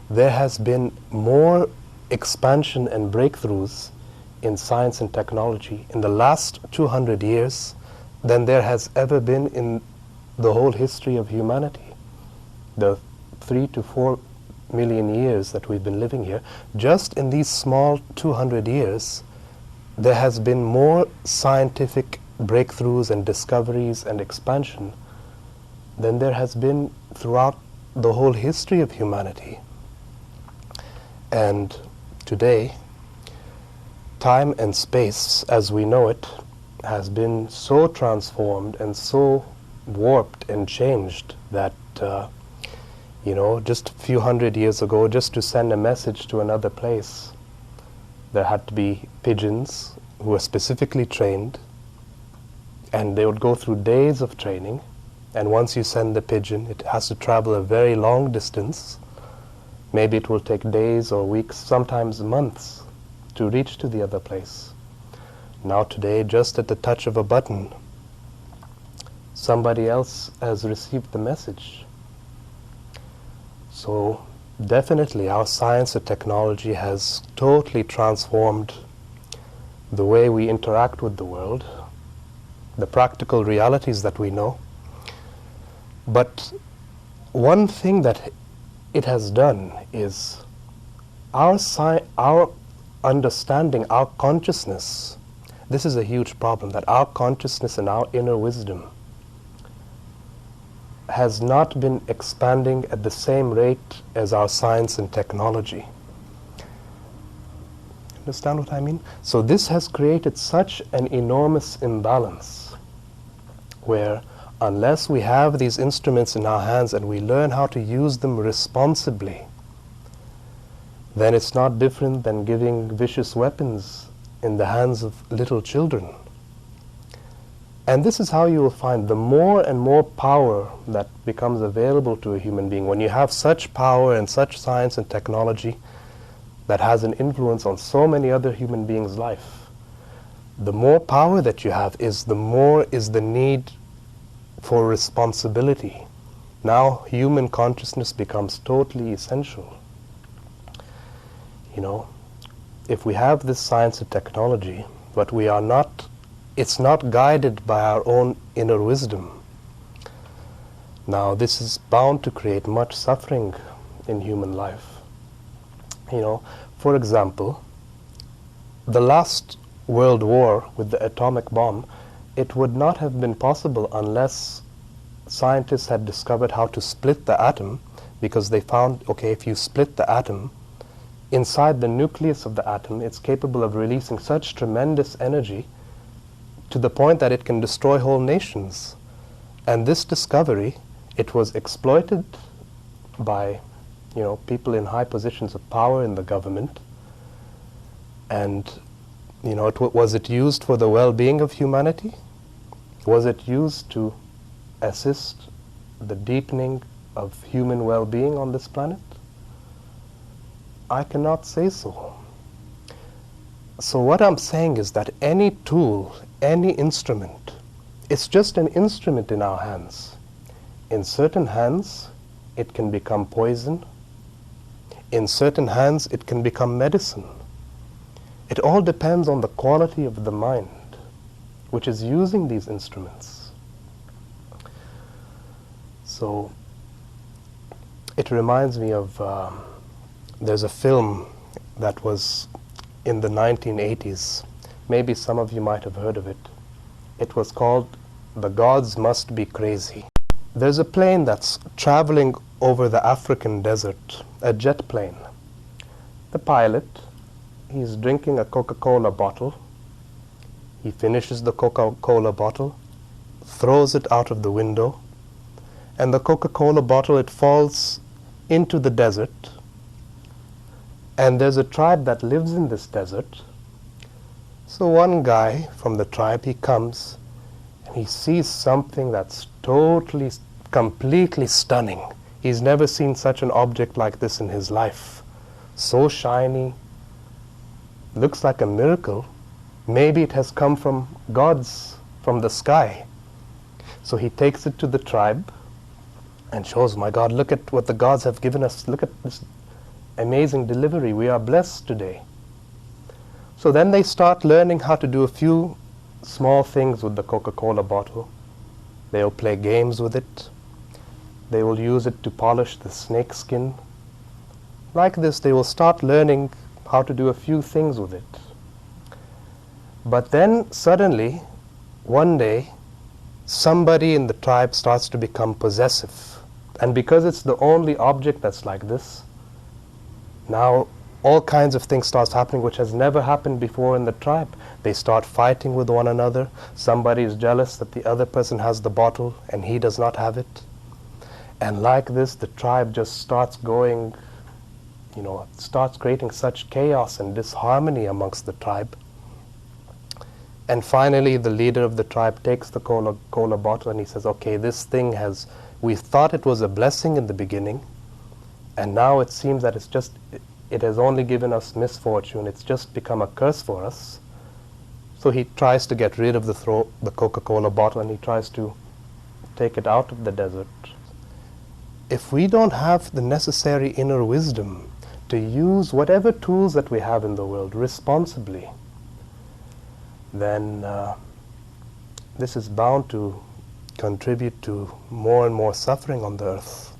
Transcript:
there has been more expansion and breakthroughs in science and technology in the last 200 years than there has ever been in the whole history of humanity. The 3 to 4 million years that we've been living here, just in these small 200 years, there has been more scientific breakthroughs and discoveries and expansion than there has been throughout the whole history of humanity. And today, time and space as we know it has been so transformed and so warped and changed that just a few hundred years ago, just to send a message to another place, there had to be pigeons who were specifically trained, and they would go through days of training, and once you send the pigeon, it has to travel a very long distance. Maybe it will take days or weeks, sometimes months, to reach to the other place. Now today, just at the touch of a button, somebody else has received the message. So definitely our science and technology has totally transformed the way we interact with the world, the practical realities that we know. But one thing that it has done is our understanding, our consciousness. This is a huge problem, that our consciousness and our inner wisdom has not been expanding at the same rate as our science and technology. Understand what I mean? So this has created such an enormous imbalance where unless we have these instruments in our hands and we learn how to use them responsibly, then it's not different than giving vicious weapons in the hands of little children. And this is how you will find the more and more power that becomes available to a human being. When you have such power and such science and technology that has an influence on so many other human beings' life, the more power that you have is the more is the need for responsibility. Now human consciousness becomes totally essential. If we have this science and technology, but it's not guided by our own inner wisdom, now this is bound to create much suffering in human life. For example, the last World War with the atomic bomb, it would not have been possible unless scientists had discovered how to split the atom, because they found, okay, if you split the atom, inside the nucleus of the atom, it's capable of releasing such tremendous energy to the point that it can destroy whole nations. And this discovery, it was exploited by people in high positions of power in the government. And was it used for the well-being of humanity? Was it used to assist the deepening of human well-being on this planet? I cannot say so. So what I'm saying is that any tool, any instrument, it's just an instrument in our hands. In certain hands, it can become poison. In certain hands, it can become medicine. It all depends on the quality of the mind, which is using these instruments. So it reminds me of, there's a film that was in the 1980s. Maybe some of you might have heard of it. It was called The Gods Must Be Crazy. There's a plane that's traveling over the African desert, a jet plane. The pilot, he's drinking a Coca-Cola bottle. He finishes the Coca-Cola bottle, throws it out of the window, and the Coca-Cola bottle, it falls into the desert. And there's a tribe that lives in this desert. So one guy from the tribe, he comes and he sees something that's totally, completely stunning. He's never seen such an object like this in his life. So shiny, looks like a miracle. Maybe it has come from gods, from the sky. So he takes it to the tribe, and shows, my God, look at what the gods have given us. Look at this amazing delivery. We are blessed today. So then they start learning how to do a few small things with the Coca-Cola bottle. They'll play games with it. They will use it to polish the snake skin. Like this, they will start learning how to do a few things with it. But then suddenly, one day, somebody in the tribe starts to become possessive. And because it's the only object that's like this, now all kinds of things start happening which has never happened before in the tribe. They start fighting with one another. Somebody is jealous that the other person has the bottle and he does not have it. And like this, the tribe just starts going, starts creating such chaos and disharmony amongst the tribe. And finally, the leader of the tribe takes the cola bottle and he says, okay, this thing we thought it was a blessing in the beginning, and now it seems that it has only given us misfortune. It's just become a curse for us. So he tries to get rid of the Coca-Cola bottle and he tries to take it out of the desert. If we don't have the necessary inner wisdom to use whatever tools that we have in the world responsibly, then this is bound to contribute to more and more suffering on the earth.